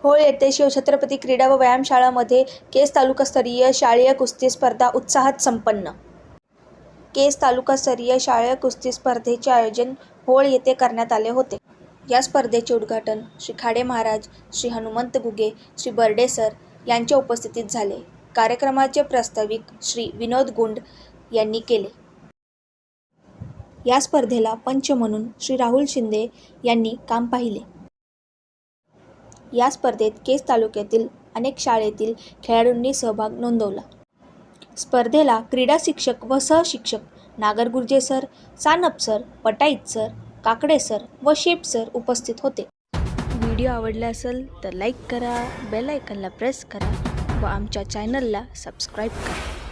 होळ येथे शिवछत्रपती क्रीडा व व्यायामशाळामध्ये केज तालुकास्तरीय शालेय कुस्ती स्पर्धा उत्साहात संपन्न. केज तालुकास्तरीय शालेय कुस्ती स्पर्धेचे आयोजन होळ येथे करण्यात आले होते. या स्पर्धेचे उद्घाटन श्री खाडे महाराज, श्री हनुमंत गुगे, श्री बर्डे सर यांच्या उपस्थितीत झाले. कार्यक्रमाचे प्रास्ताविक श्री विनोद गुंड यांनी केले. या स्पर्धेला पंच म्हणून श्री राहुल शिंदे यांनी काम पाहिले. या स्पर्धेत केज तालुक्यातील अनेक शाळेतील खेळाडूंनी सहभाग नोंदवला. स्पर्धेला क्रीडा शिक्षक व सहशिक्षक नागरगुर्जे सर, सानप सर, पटाईत सर, काकडे सर व शेप सर उपस्थित होते. व्हिडिओ आवडला असेल तर लाईक करा, बेल आयकॉनला प्रेस करा व आमच्या चॅनलला सबस्क्राईब करा.